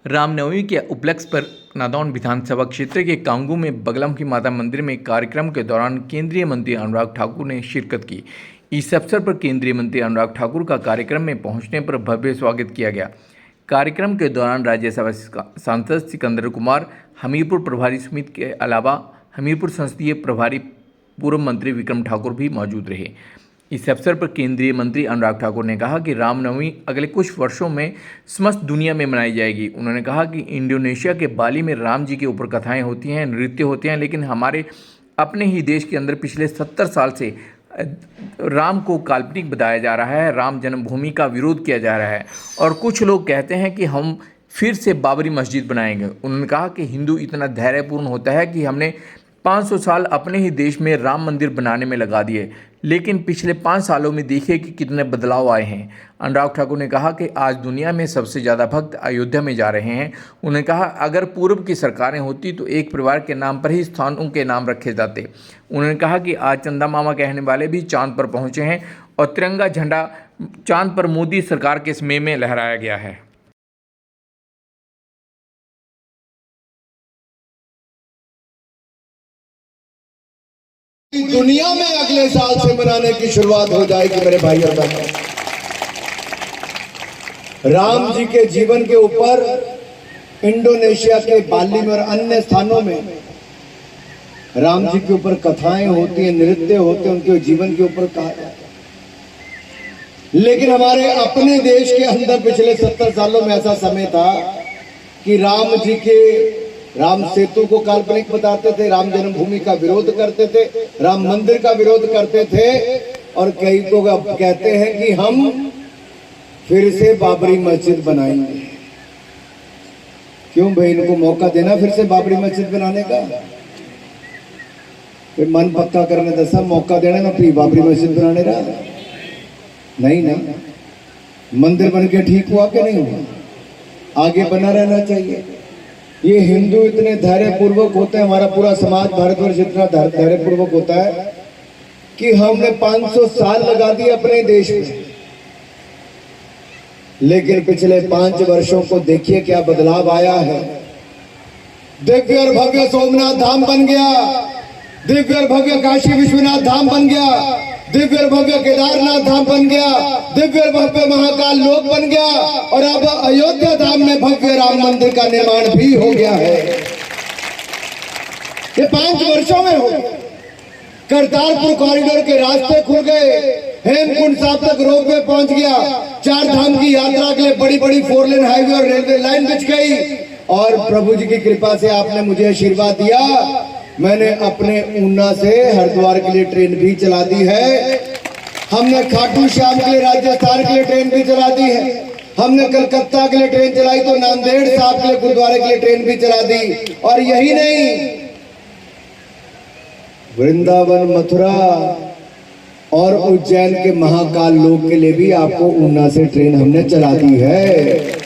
रामनवमी के उपलक्ष्य पर नादौन विधानसभा क्षेत्र के कांगू में बगलामुखी माता मंदिर में कार्यक्रम के दौरान केंद्रीय मंत्री अनुराग ठाकुर ने शिरकत की। इस अवसर पर केंद्रीय मंत्री अनुराग ठाकुर का कार्यक्रम में पहुंचने पर भव्य स्वागत किया गया। कार्यक्रम के दौरान राज्यसभा सांसद सिकंदर कुमार, हमीरपुर प्रभारी सुमित के अलावा हमीरपुर संसदीय प्रभारी पूर्व मंत्री विक्रम ठाकुर भी मौजूद रहे। इस अवसर पर केंद्रीय मंत्री अनुराग ठाकुर ने कहा कि रामनवमी अगले कुछ वर्षों में समस्त दुनिया में मनाई जाएगी। उन्होंने कहा कि इंडोनेशिया के बाली में राम जी के ऊपर कथाएं होती हैं, नृत्य होते हैं, लेकिन हमारे अपने ही देश के अंदर पिछले 70 साल से राम को काल्पनिक बताया जा रहा है, राम जन्मभूमि का विरोध किया जा रहा है और कुछ लोग कहते हैं कि हम फिर से बाबरी मस्जिद बनाएंगे। उन्होंने कहा कि हिंदू इतना धैर्यपूर्ण होता है कि हमने 500 साल अपने ही देश में राम मंदिर बनाने में लगा दिए, लेकिन पिछले 5 सालों में देखिए कि कितने बदलाव आए हैं। अनुराग ठाकुर ने कहा कि आज दुनिया में सबसे ज़्यादा भक्त अयोध्या में जा रहे हैं। उन्होंने कहा अगर पूर्व की सरकारें होती तो एक परिवार के नाम पर ही स्थानों के नाम रखे जाते। उन्होंने कहा कि आज चंदा मामा कहने वाले भी चांद पर पहुँचे हैं और तिरंगा झंडा चांद पर मोदी सरकार के समय में लहराया गया है। दुनिया में अगले साल से मनाने की शुरुआत हो जाएगी। मेरे भाई और बहनों, राम जी के जीवन के ऊपर इंडोनेशिया के बाली में और अन्य स्थानों में राम जी के ऊपर कथाएं होती हैं, नृत्य होते हैं, उनके जीवन के ऊपर कहा जाता है। लेकिन हमारे अपने देश के अंदर पिछले 70 सालों में ऐसा समय था कि राम जी के राम सेतु को काल्पनिक बताते थे, राम जन्मभूमि का विरोध करते थे, राम मंदिर का विरोध करते थे और कई लोग अब कहते हैं कि हम फिर से बाबरी मस्जिद बनाएंगे। क्यों भाई, इनको मौका देना फिर से बाबरी मस्जिद बनाने का। फिर मन पक्का करने दसा मौका देना ना, फिर बाबरी मस्जिद बनाने का नहीं ना। मंदिर बन के ठीक हुआ कि नहीं हुआ, आगे बना रहना चाहिए। ये हिंदू इतने धैर्यपूर्वक होते हैं, हमारा पूरा समाज भारतवर्ष इतना धैर्यपूर्वक होता है कि हमने 500 साल लगा दिए अपने देश में, लेकिन पिछले 5 वर्षों को देखिए क्या बदलाव आया है। दिव्य और भव्य सोमनाथ धाम बन गया, दिव्य और भव्य काशी विश्वनाथ धाम बन गया, दिव्य और भव्य केदारनाथ धाम बन गया, दिव्य और भव्य महाकाल लोक बन गया और अब अयोध्या धाम में भव्य राम मंदिर का निर्माण भी हो गया है। ये 5 वर्षों में हो। करतारपुर कॉरिडोर के रास्ते खुल गए, हेमकुंड साहब तक रोपवे पहुंच गया, 4 धाम की यात्रा के लिए बड़ी बड़ी 4 लेन हाईवे और रेलवे लाइन बिछ गई और प्रभु जी की कृपा से आपने मुझे आशीर्वाद दिया। मैंने अपने ऊना से हरिद्वार के लिए ट्रेन भी चला दी है, हमने खाटू श्याम के लिए राजस्थान के लिए ट्रेन भी चला दी है, हमने कलकत्ता के लिए ट्रेन चलाई तो नांदेड़ साहब के लिए गुरुद्वारे के लिए ट्रेन भी चला दी। और यही नहीं, वृंदावन, मथुरा और उज्जैन के महाकाल लोक के लिए भी आपको ऊना से ट्रेन हमने चला दी है।